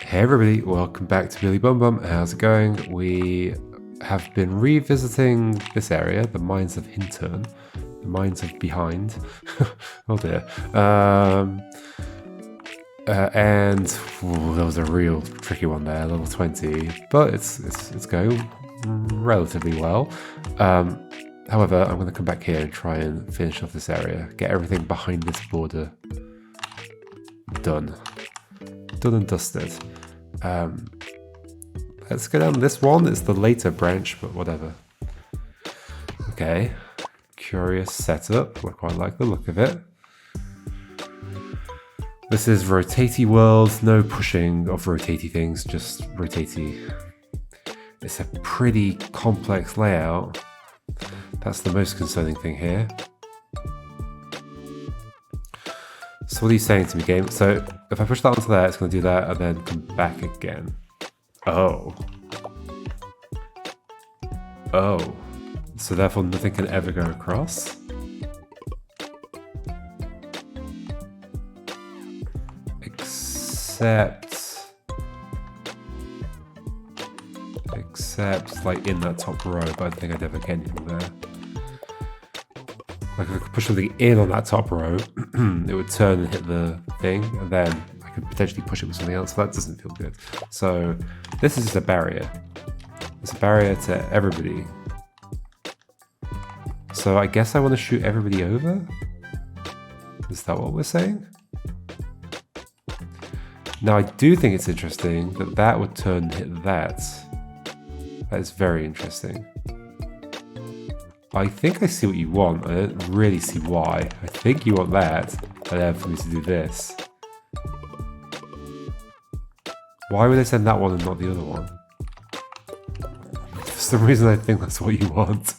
Hey everybody, welcome back to Bumbum. How's it going? We have been revisiting this area, the Mines of Hintern, the Mines of Behind. Oh dear. And that was a real tricky one there, level 20, but it's going relatively well. However, I'm going to come back here and try and finish off this area, get everything behind this border done and dusted. Let's go down this one. It's the later branch, but whatever. Okay, curious setup. I quite like the look of it. This is rotatey world, no pushing of rotatey things, just rotatey. It's a pretty complex layout. That's the most concerning thing here. So what are you saying to me, game? So if I push that onto there, it's going to do that and then come back again. Oh. Oh. So therefore nothing can ever go across? Except like in that top row, but I don't think I'd ever get anything there. Like if I could push something in on that top row, it would turn and hit the thing, and then I could potentially push it with something else, so that doesn't feel good. So this is just a barrier. It's a barrier to everybody. So I guess I want to shoot everybody over? Is that what we're saying? Now I do think it's interesting that that would turn and hit that. That is very interesting. I think I see what you want. I don't really see why. I think you want that, and then for me to do this. Why would they send that one and not the other one? For some reason I think that's what you want.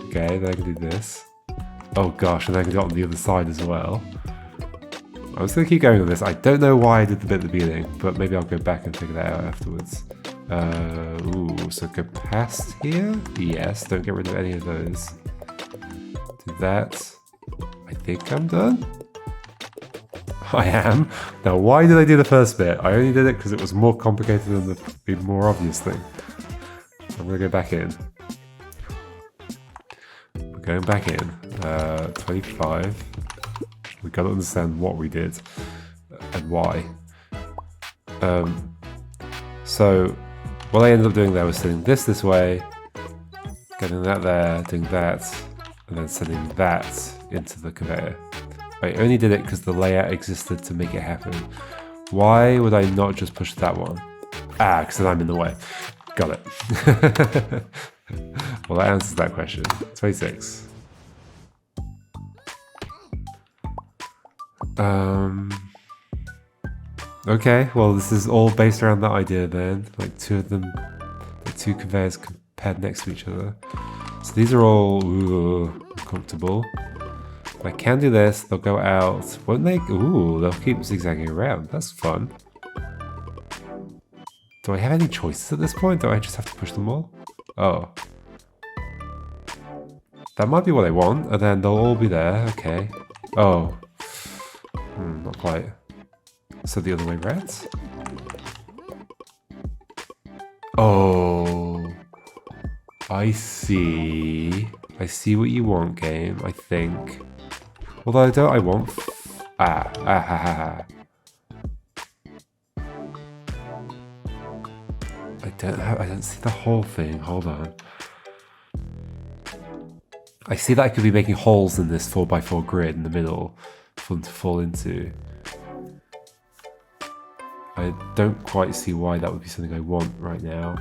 Okay, then I can do this. Oh gosh, and then I can do it on the other side as well. I was going to keep going with this. I don't know why I did the bit at the beginning, but maybe I'll go back and figure that out afterwards. Ooh, so go past here? Yes, don't get rid of any of those. Do that. I think I'm done? I am. Now, why did I do the first bit? I only did it because it was more complicated than the more obvious thing. I'm going to go back in. We're going back in. 25. We got to understand what we did and why. So what I ended up doing there was sending this way, getting that there, doing that, and then sending that into the conveyor. I only did it because the layout existed to make it happen. Why would I not just push that one? Ah, because then I'm in the way. Got it. Well, that answers that question. 26. Okay, well this is all based around that idea then. Like two of them, like two conveyors compared next to each other. So these are all uncomfortable. I can do this, they'll go out. Won't they? Ooh, they'll keep zigzagging around. That's fun. Do I have any choices at this point? Do I just have to push them all? Oh. That might be what I want, and then they'll all be there. Okay. Oh. Not quite. So the other way around? Oh. I see. I see what you want, game, I think. Although I want... Ah, ha, ha. I don't see the whole thing. Hold on. I see that I could be making holes in this 4x4 grid in the middle for them to fall into. I don't quite see why that would be something I want right now.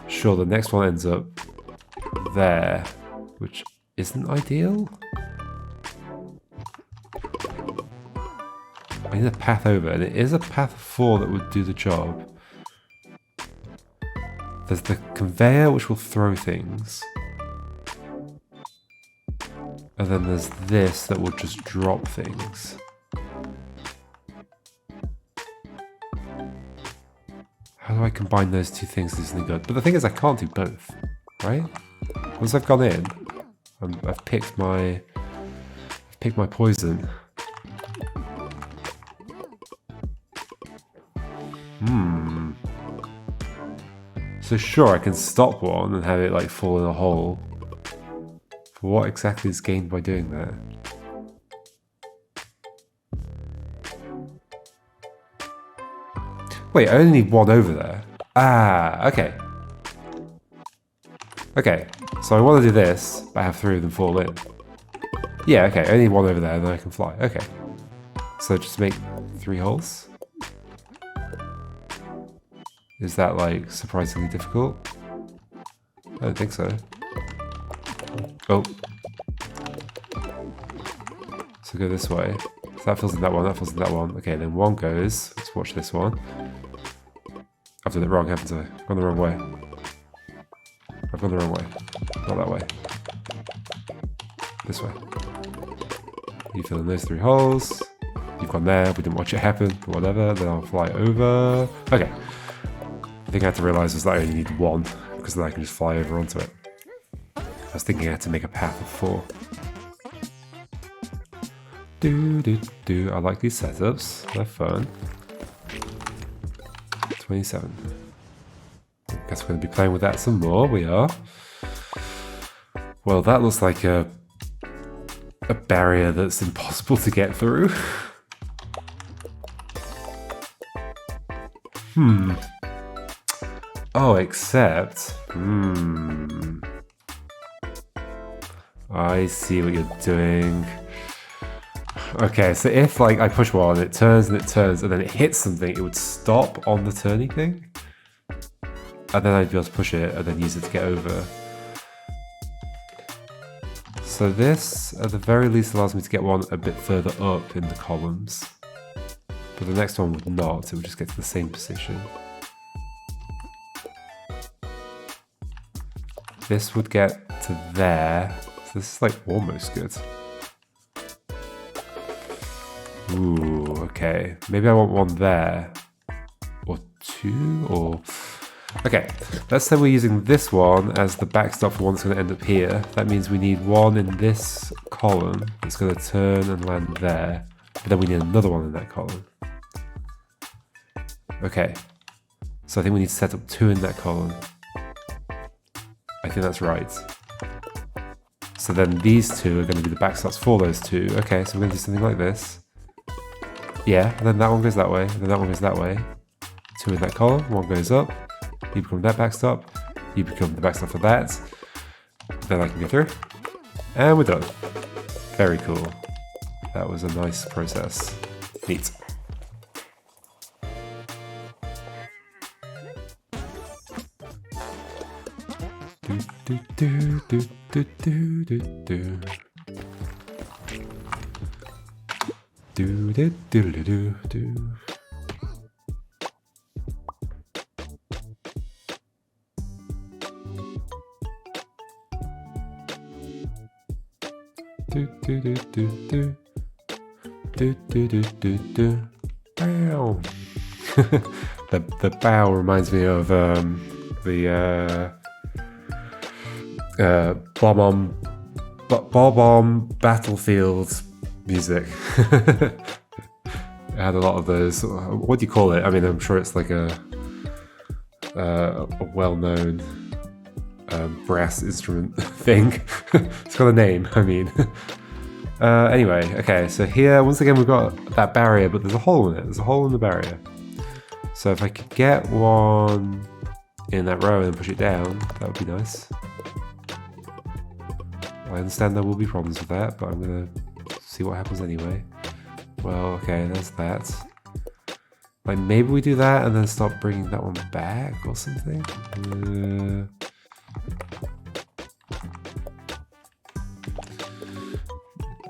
Sure, the next one ends up there, which isn't ideal. I need a path over, and it is a path of 4 that would do the job. There's the conveyor which will throw things. And then there's this that will just drop things. How do I combine those two things to do something good? But the thing is I can't do both, right? Once I've gone in, I've picked my poison. So sure, I can stop one and have it like fall in a hole. But what exactly is gained by doing that? Wait, I only need one over there. Ah, okay. Okay, so I want to do this, but I have 3 of them fall in. Yeah, okay, only one over there, and then I can fly. Okay. So just make 3 holes? Is that, like, surprisingly difficult? I don't think so. Oh. So go this way. So that fills in that one, that fills in that one. Okay, then one goes. Let's watch this one. I've done it wrong, haven't I? I've gone the wrong way. I've gone the wrong way. Not that way. This way. You fill in those 3 holes. You've gone there, we didn't watch it happen, but whatever. Then I'll fly over. Okay. I think I had to realise was that I only need 1, because then I can just fly over onto it. I was thinking I had to make a path of 4. I like these setups. They're fun. 27. I guess we're going to be playing with that some more. We are. Well, that looks like a barrier that's impossible to get through. Oh, except... I see what you're doing. Okay, so if like I push one, it turns, and then it hits something, it would stop on the turning thing. And then I'd be able to push it and then use it to get over. So this, at the very least, allows me to get one a bit further up in the columns. But the next one would not, it would just get to the same position. This would get to there. So this is like almost good. Ooh, okay. Maybe I want one there. Or 2, or... Okay, let's say we're using this one as the backstop for one that's going to end up here. That means we need one in this column that's going to turn and land there. But then we need another one in that column. Okay, so I think we need to set up 2 in that column. I think that's right. So then these 2 are going to be the backstops for those 2. Okay, so we're going to do something like this. Yeah, and then that one goes that way, and then that one goes that way. 2 in that column, 1 goes up. You become that backstop. You become the backstop for that. Then I can go through. And we're done. Very cool. That was a nice process. Neat. Do do do do do do do. Do do do do do do. Do do do do do. Do do do do do. Bow. The bow reminds me of the Bumbum Battlefield music. It had a lot of those. What do you call it? I mean, I'm sure it's like a well-known brass instrument thing. It's got a name, I mean. Anyway, okay, so here, once again, we've got that barrier, but there's a hole in it. There's a hole in the barrier. So if I could get one in that row and then push it down, that would be nice. I understand there will be problems with that, but I'm going to see what happens anyway. Well, okay, there's that. Like, maybe we do that and then start bringing that one back or something?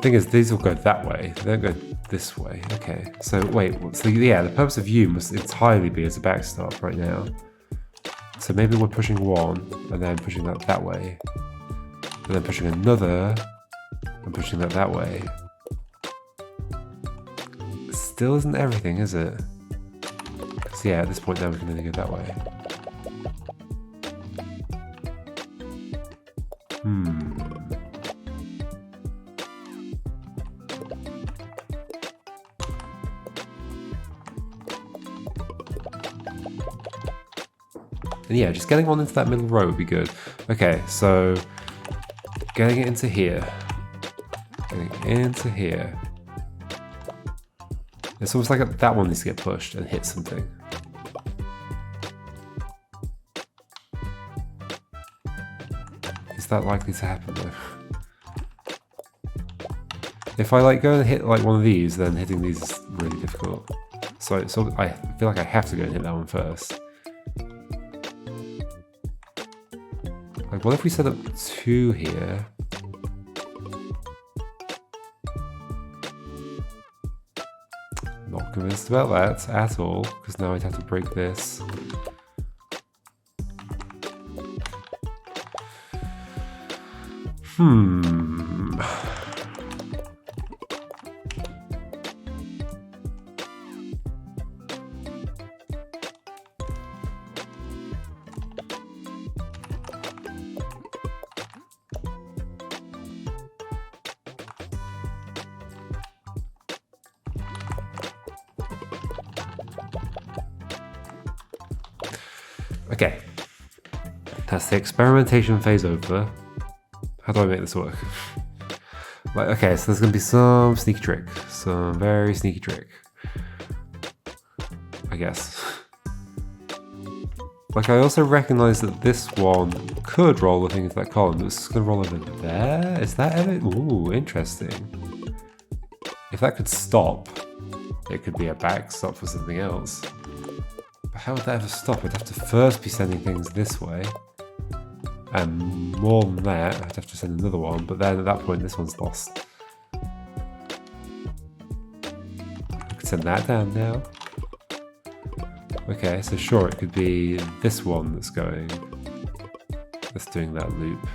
Thing is, these will go that way. They don't go this way. Okay, so wait, so yeah, the purpose of you must entirely be as a backstop right now. So maybe we're pushing one and then pushing that way. And then pushing another and pushing that way. It still isn't everything, is it? Because yeah, at this point now we can only go that way. And yeah, just getting one into that middle row would be good. Okay, so getting it into here. Getting it into here. It's almost like that one needs to get pushed and hit something. Is that likely to happen though? If I like go and hit like one of these, then hitting these is really difficult. So I feel like I have to go and hit that one first. Like, what if we set up 2 here? Not convinced about that at all, because now I'd have to break this. Okay, that's the experimentation phase over. How do I make this work? Like, okay, so there's gonna be some sneaky trick, some very sneaky trick, I guess. Like, I also recognize that this one could roll the thing into that column, but it's gonna roll over there? Is that ever? Ooh, interesting. If that could stop, it could be a backstop for something else. But how would that ever stop? I'd have to first be sending things this way. And more than that, I'd have to send another one, but then at that point this one's lost. I could send that down now. Okay, so sure, it could be this one that's going. That's doing that loop.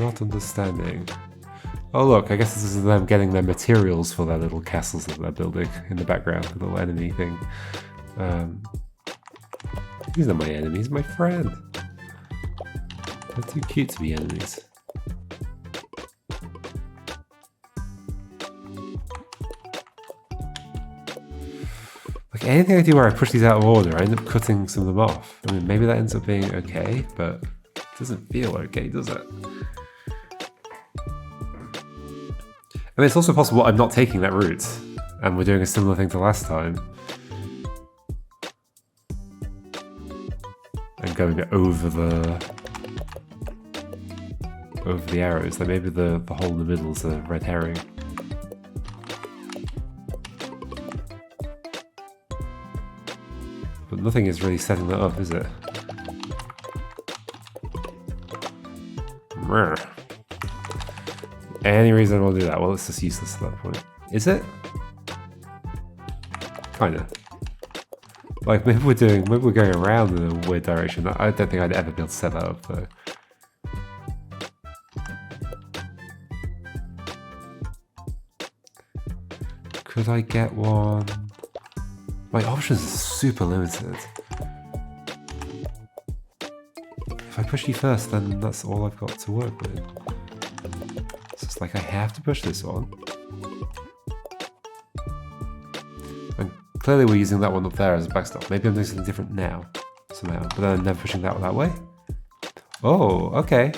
Not understanding. Oh look, I guess this is them getting their materials for their little castles that they're building in the background, the little enemy thing. These are my enemies, my friend. They're too cute to be enemies. Like anything I do where I push these out of order, I end up cutting some of them off. I mean, maybe that ends up being okay, but it doesn't feel okay, does it? I mean, it's also possible I'm not taking that route, and we're doing a similar thing to last time. And going over the arrows. Like maybe the hole in the middle is a red herring. But nothing is really setting that up, is it? Any reason I want to do that? Well, it's just useless at that point. Is it? Kinda. Like, maybe we're going around in a weird direction. I don't think I'd ever be able to set that up, though. Could I get one? My options are super limited. If I push you first, then that's all I've got to work with. So it's like I have to push this one. And clearly we're using that one up there as a backstop. Maybe I'm doing something different now, somehow. But then I'm never pushing that way. Oh, okay.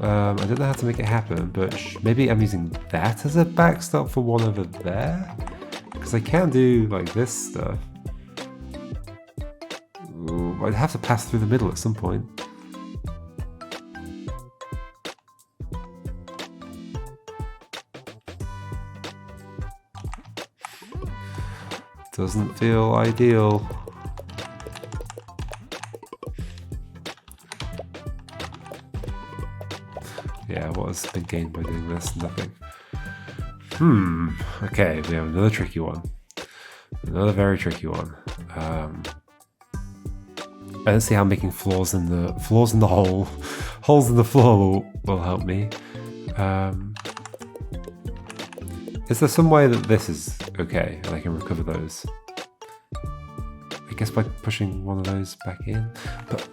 I don't know how to make it happen, but maybe I'm using that as a backstop for one over there? Because I can do, like, this stuff. Ooh, I'd have to pass through the middle at some point. Doesn't feel ideal. Yeah, what has been gained by doing this? Nothing. Okay, we have another tricky one. Another very tricky one. I don't see how making holes in the holes in the floor will help me. Is there some way that this is okay and I can recover those? I guess by pushing one of those back in. But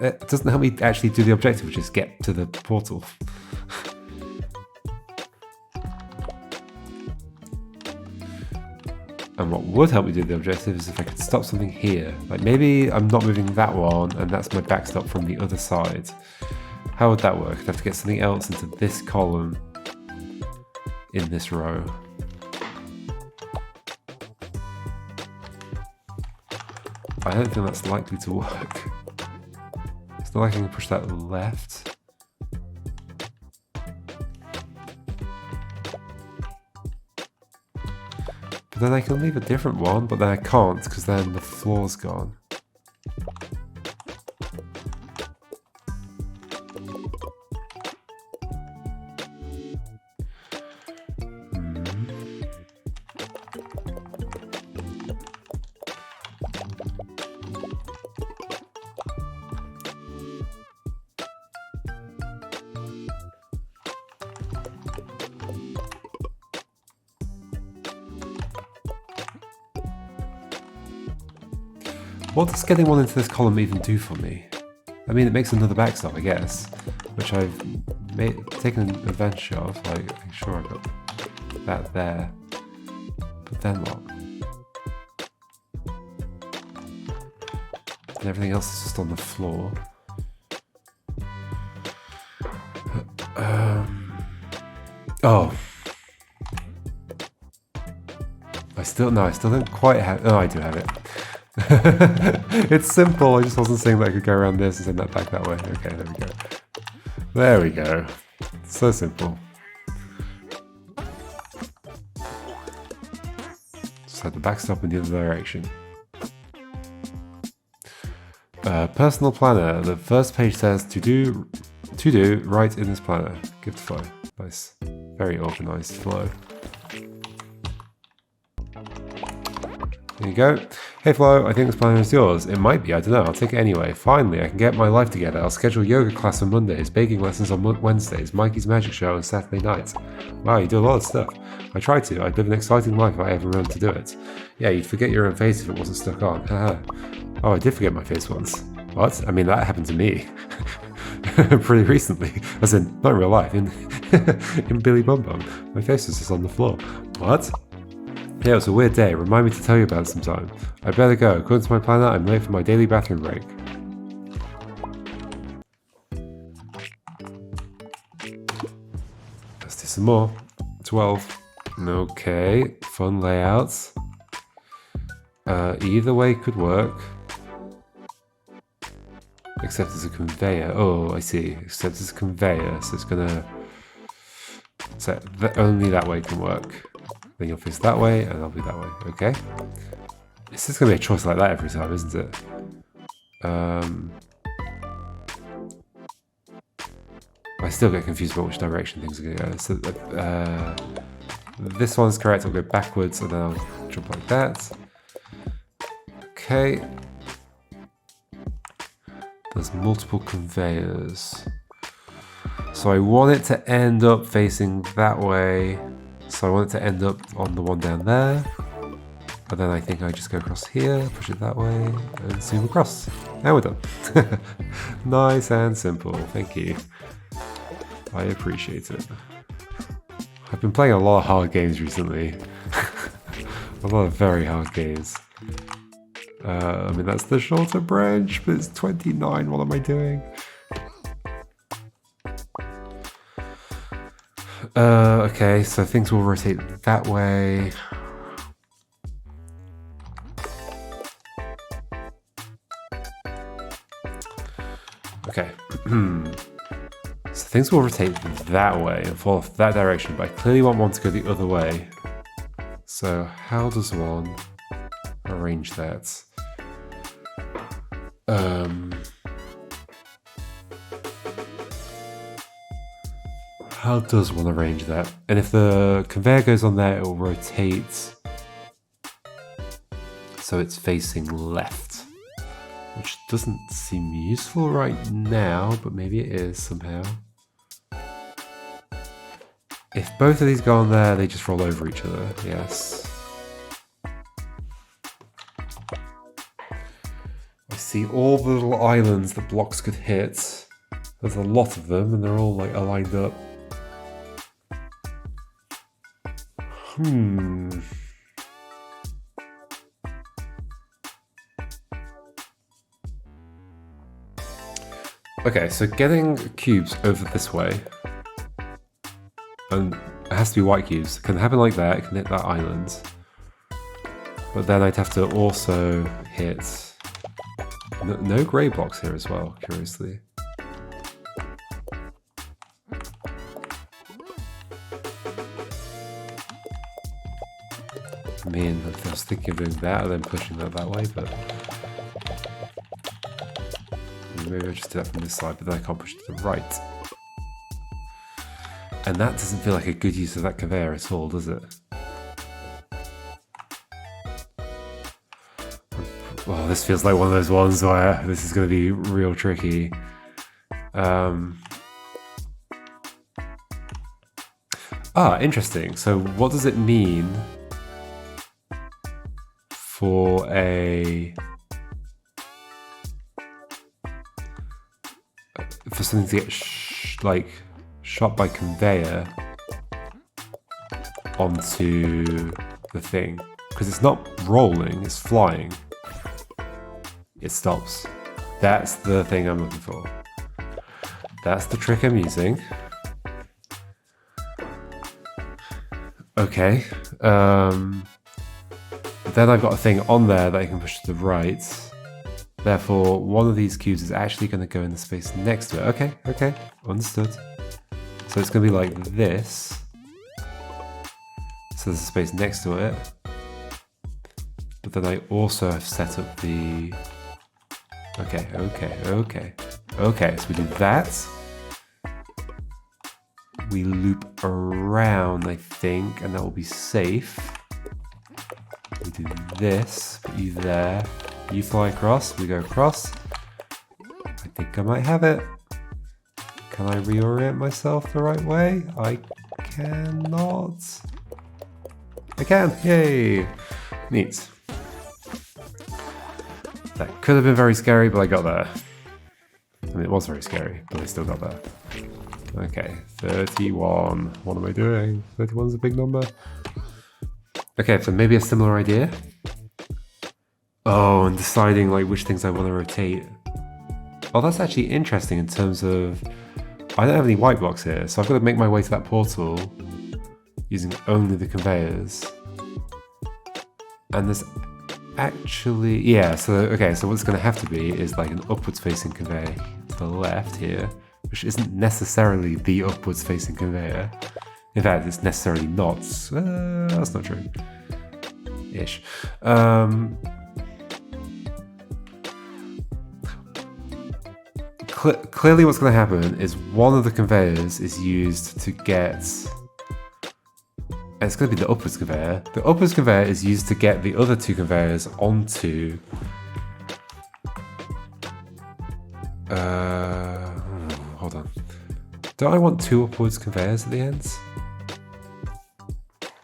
it doesn't help me actually do the objective, which is get to the portal. And what would help me do the objective is if I could stop something here. Like maybe I'm not moving that one and that's my backstop from the other side. How would that work? I'd have to get something else into this column in this row. I don't think that's likely to work. It's not like I can push that left. But then I can leave a different one, but then I can't because then the floor's gone. What does getting one into this column even do for me? I mean, it makes another backstop, I guess, which I've taken advantage of. Like, I'm sure I've got that there. But then what? And everything else is just on the floor. Oh. I still don't quite have. Oh, I do have it. It's simple, I just wasn't saying that I could go around this and send that back that way. Okay, there we go. There we go. So simple. Just had the backstop in the other direction. Personal planner. The first page says to do, write in this planner. Gift flow. Nice. Very organized flow. There you go. Hey Flo, I think this planner is yours. It might be, I don't know, I'll take it anyway. Finally, I can get my life together. I'll schedule yoga class on Mondays, baking lessons on Wednesdays, Mikey's magic show on Saturday nights. Wow, you do a lot of stuff. I try to. I'd live an exciting life if I ever remember to do it. Yeah, you'd forget your own face if it wasn't stuck on. Haha. Oh, I did forget my face once. What? I mean, that happened to me. Pretty recently. As in, not in real life, in Billy Bumbum. My face was just on the floor. What? Yeah, it was a weird day. Remind me to tell you about it sometime. I better go. According to my planner, I'm late for my daily bathroom break. Let's do some more. 12. Okay. Fun layouts. Either way could work. Except as a conveyor. Oh, I see. Except as a conveyor. So it's gonna... So only that way can work. Then you'll face that way, and I'll be that way. Okay. It's just going to be a choice like that every time, isn't it? I still get confused about which direction things are going to go. So, this one's correct. I'll go backwards, and then I'll jump like that. Okay. There's multiple conveyors. So I want it to end up facing that way. So I want it to end up on the one down there. But then I think I just go across here, push it that way, and zoom across. Now we're done. Nice and simple, thank you. I appreciate it. I've been playing a lot of hard games recently. A lot of very hard games. I mean, that's the shorter branch, but it's 29, what am I doing? Okay, so things will rotate that way. Okay. So things will rotate that way and fall off that direction, but I clearly want one to go the other way. So how does one arrange that? How does one arrange that? And if the conveyor goes on there, it will rotate so it's facing left, which doesn't seem useful right now, but maybe it is somehow. If both of these go on there, they just roll over each other, yes. see all the little islands that blocks could hit. There's a lot of them, and they're all like aligned up. Okay, so getting cubes over this way, and it has to be white cubes. It can happen like that, it can hit that island. But then I'd have to also hit... No grey blocks here as well, curiously. I mean, I was thinking of doing that and then pushing that way, but... Maybe I just do that from this side, but then I can't push to the right. And that doesn't feel like a good use of that conveyor at all, does it? Well, this feels like one of those ones where this is going to be real tricky. Interesting. So what does it mean for something to get shot by conveyor onto the thing? Because it's not rolling, it's flying. It stops. That's the thing I'm looking for. That's the trick I'm using. Okay. Then I've got a thing on there that I can push to the right. Therefore, one of these cubes is actually going to go in the space next to it. Okay, understood. So it's going to be like this. So there's a space next to it. But then I also have set up the... Okay, so we do that. We loop around, I think, and that will be safe. We do this, put you there. You fly across, we go across. I think I might have it. Can I reorient myself the right way? I cannot. I can, yay! Neat. That could have been very scary, but I got there. I mean, it was very scary, but I still got there. Okay, 31. What am I doing? 31 is a big number. Okay, so maybe a similar idea. Oh, and deciding like which things I want to rotate. Oh, that's actually interesting in terms of... I don't have any white blocks here, so I've got to make my way to that portal using only the conveyors. And there's actually... Yeah, so okay, so what's going to have to be is like an upwards facing conveyor to the left here, which isn't necessarily the upwards facing conveyor. In fact, it's necessarily not. That's not true. Ish. Clearly what's going to happen is one of the conveyors is used to get... It's going to be the upwards conveyor. The upwards conveyor is used to get the other two conveyors onto... hold on. Don't I want two upwards conveyors at the ends?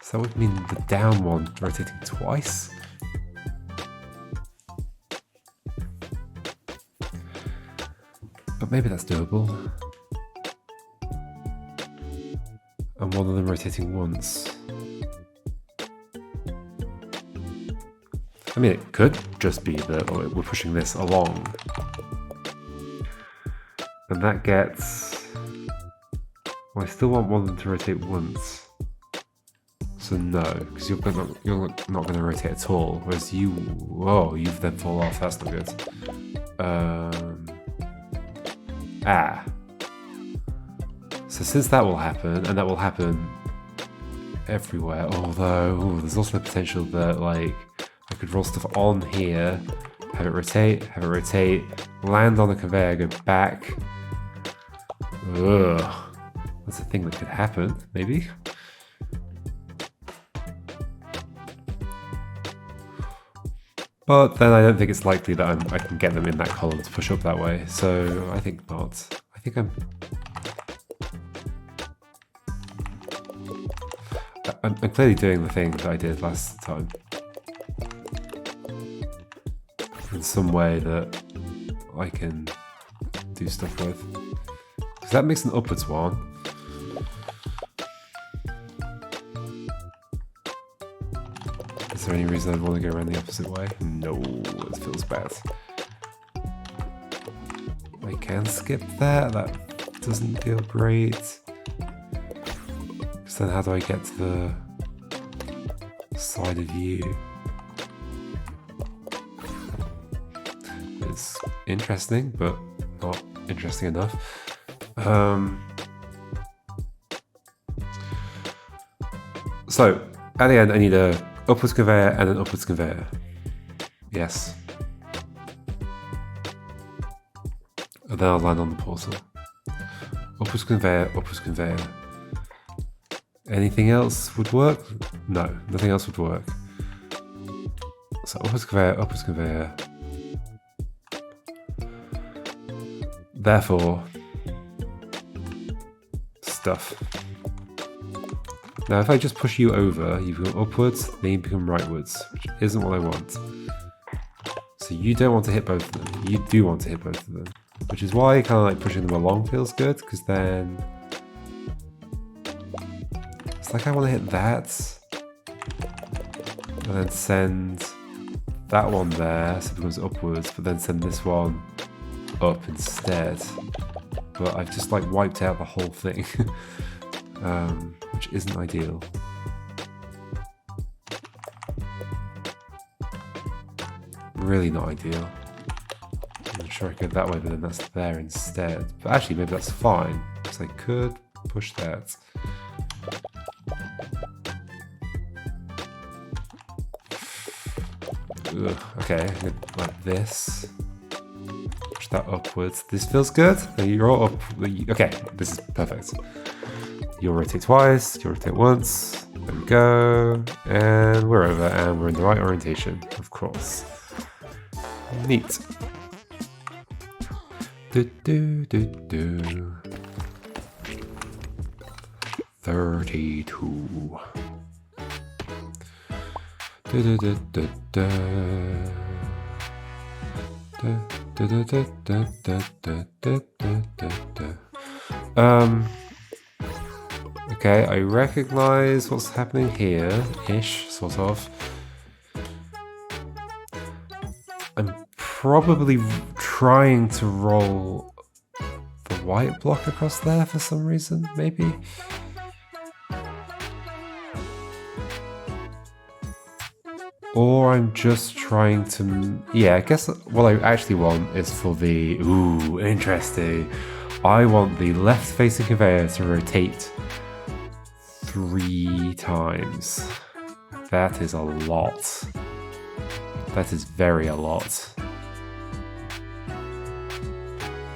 So that would mean the down one rotating twice? But maybe that's doable. And one of them rotating once. I mean, it could just be that we're pushing this along. And that gets... Well, I still want one of them to rotate once. So no, because you're not going to rotate at all. Whereas you... Whoa, you've then fall off. That's not good. So since that will happen, and that will happen everywhere, although there's also the potential that like I could roll stuff on here, have it rotate, land on the conveyor, go back. Ugh. That's a thing that could happen, maybe. But then I don't think it's likely that I can get them in that column to push up that way, so I think not. I think I'm clearly doing the thing that I did last time. In some way that I can do stuff with. Because that makes an upwards one. Is there any reason I'd want to go around the opposite way? No, it feels bad. I can skip that. That doesn't feel great. Because then how do I get to the side of you? It's interesting, but not interesting enough. So, at the end, I need a upwards conveyor and an upwards conveyor. Yes. And then I'll land on the portal. Upwards conveyor, upwards conveyor. Anything else would work? No, nothing else would work. So upwards conveyor. Therefore, stuff. Now if I just push you over, you become upwards, then you become rightwards, which isn't what I want. So you don't want to hit both of them. You do want to hit both of them. Which is why kind of like pushing them along feels good, because then it's like I want to hit that and then send that one there so it becomes upwards, but then send this one up instead. But I've just like wiped out the whole thing, which isn't ideal. Really not ideal. I'm sure I could go that way, but then that's there instead. But actually, maybe that's fine, because I could push that. Ugh, okay, like this. Push that upwards. This feels good. You're all up. Okay, this is perfect. You'll rotate twice, you'll rotate once. There we go. And we're over, and we're in the right orientation, of course. Neat. Do do do do. 32. Do do do do do. Do do do do do do do do do. Okay, I recognize what's happening here, ish, sort of. I'm probably trying to roll the white block across there for some reason, maybe? Or I'm just trying to... Yeah, I guess what I actually want is for the... Ooh, interesting. I want the left-facing conveyor to rotate 3 times. That is a lot. That is very a lot.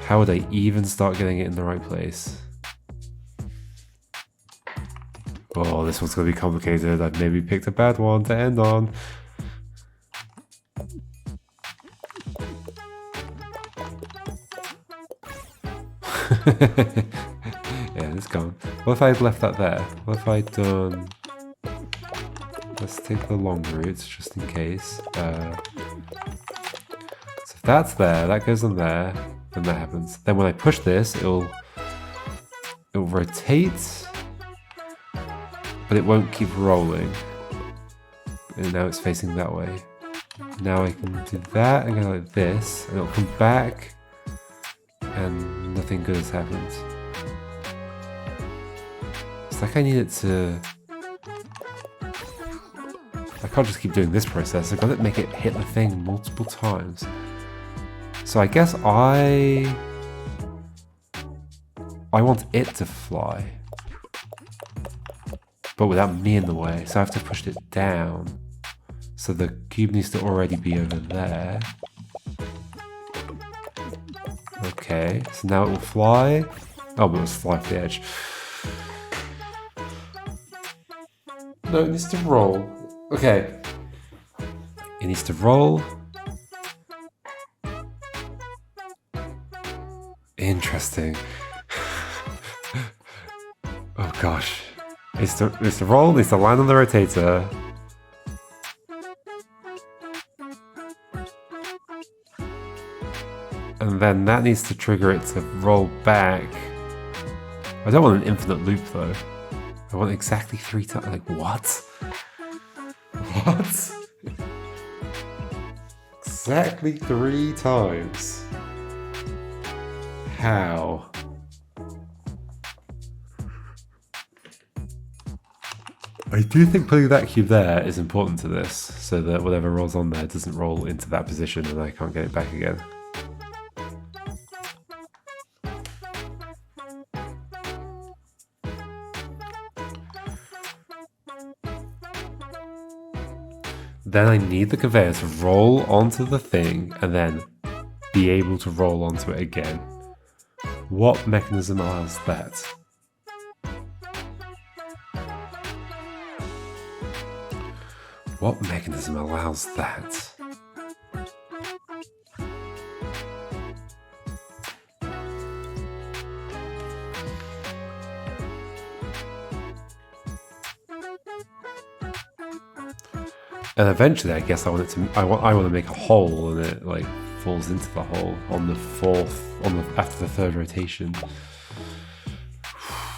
How would I even start getting it in the right place? Oh, this one's going to be complicated. I've maybe picked a bad one to end on. Yeah, it's gone. What if I had left that there? What if I'd done... Let's take the long route, just in case. So if that's there, that goes on there, then that happens. Then when I push this, it'll rotate, but it won't keep rolling. And now it's facing that way. Now I can do that and go like this, and it'll come back, and nothing good has happened. It's like I need it to... I can't just keep doing this process. I've got to make it hit the thing multiple times. So I guess I want it to fly, but without me in the way. So I have to push it down. So the cube needs to already be over there. Okay, so now it will fly. Oh, but it will fly off the edge. No, it needs to roll. Okay. It needs to roll. Interesting. Oh gosh. It needs to roll, needs to land on the rotator. And then that needs to trigger it to roll back. I don't want an infinite loop though. I want exactly 3 times. Like, what? What? Exactly 3 times. How? I do think putting that cube there is important to this, so that whatever rolls on there doesn't roll into that position and I can't get it back again. Then I need the conveyor to roll onto the thing and then be able to roll onto it again. What mechanism allows that? What mechanism allows that? And eventually, I guess I want it to. I want to make a hole, and it like falls into the hole on the after the 3rd rotation.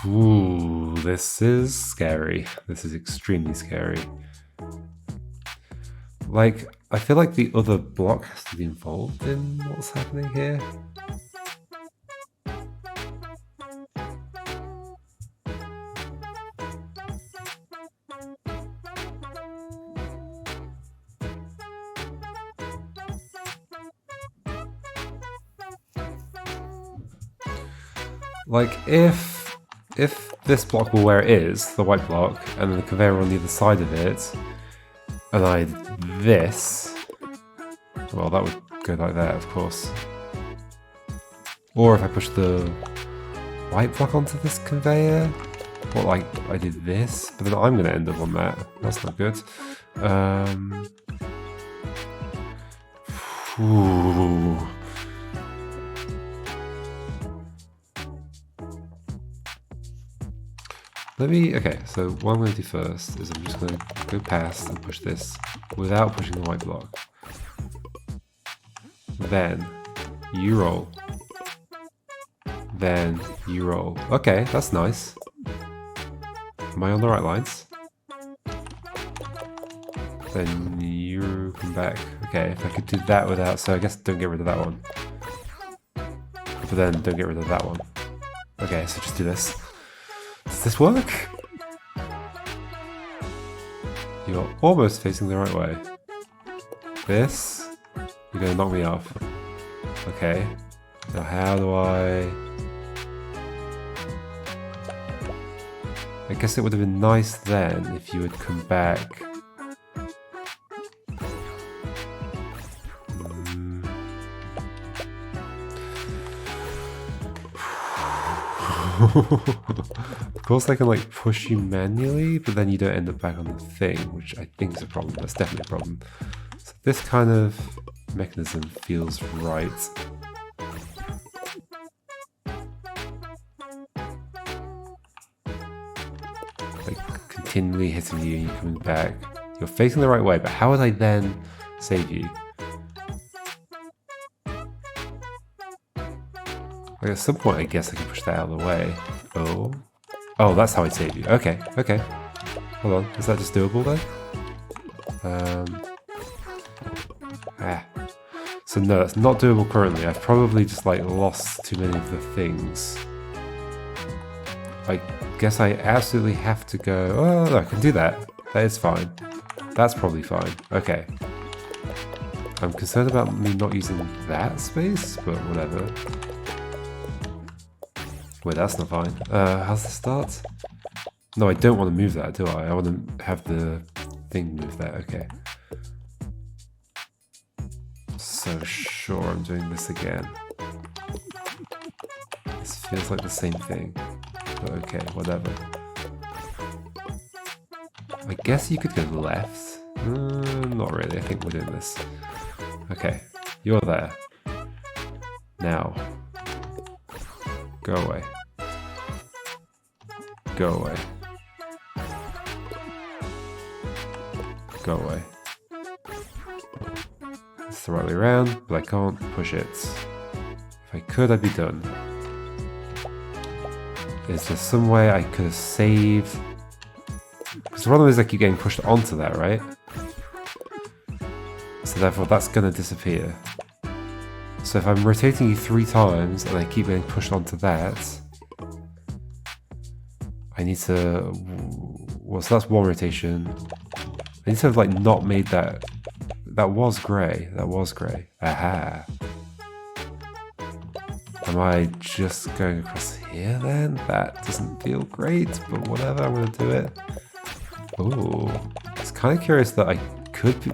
Ooh, this is scary. This is extremely scary. Like, I feel like the other block has to be involved in what's happening here. Like, if this block were where it is, the white block, and then the conveyor on the other side of it, and I did this, well, that would go like that, of course. Or if I push the white block onto this conveyor, or like I did this, but then I'm going to end up on that. That's not good. Ooh. Okay, so what I'm going to do first is I'm just going to go past and push this without pushing the white block. Then you roll. Then you roll. Okay, that's nice. Am I on the right lines? Then you come back. Okay, if I could do that without, so I guess don't get rid of that one. But then don't get rid of that one. Okay, so just do this. Does this work? You're almost facing the right way. This, you're gonna knock me off. Okay, now how do I guess it would have been nice then if you would come back. Of course I can like push you manually, but then you don't end up back on the thing, which I think is a problem. That's definitely a problem. So this kind of mechanism feels right. Like continually hitting you and you're coming back. You're facing the right way, but how would I then save you? Like at some point, I guess I can push that out of the way. Oh, that's how I'd save you. Okay. Hold on, is that just doable then? So no, it's not doable currently. I've probably just like lost too many of the things. I guess I absolutely have to go. Oh, no, I can do that. That is fine. That's probably fine. Okay. I'm concerned about me not using that space, but whatever. Wait, that's not fine. How's this start? No, I don't want to move that, do I? I want to have the thing move that. Okay. So sure, I'm doing this again. This feels like the same thing. But okay, whatever. I guess you could go left. Not really, I think we're doing this. Okay, you're there. Now. Go away. Go away. Go away. It's the right way around, but I can't push it. could I be done? Is there some way I could have saved? Because the problem is I keep getting pushed onto that, right? So therefore that's going to disappear. So if I'm rotating you 3 times and I keep getting pushed onto that, I need to... Well, so that's 1 rotation. I need to have like not made that... That was grey. That was grey. Aha. Am I just going across here then? That doesn't feel great, but whatever, I'm going to do it. Ooh. I was kind of curious that I could be...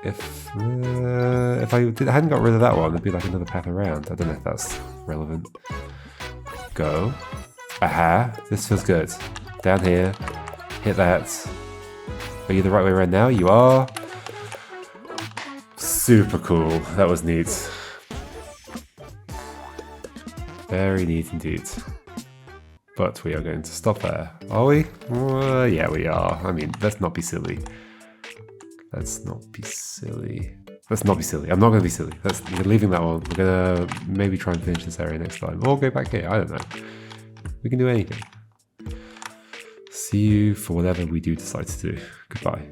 If I hadn't got rid of that one, there'd be like another path around. I don't know if that's relevant. Go. Aha. This feels good. Down here. Hit that. Are you the right way around now? You are. Super cool. That was neat. Very neat indeed. But we are going to stop there. Are we? Yeah, we are. I mean, let's not be silly. Let's not be silly. Let's not be silly. I'm not going to be silly. We're leaving that one. We're going to maybe try and finish this area next time. Or go back here. I don't know. We can do anything. See you for whatever we do decide to do. Goodbye.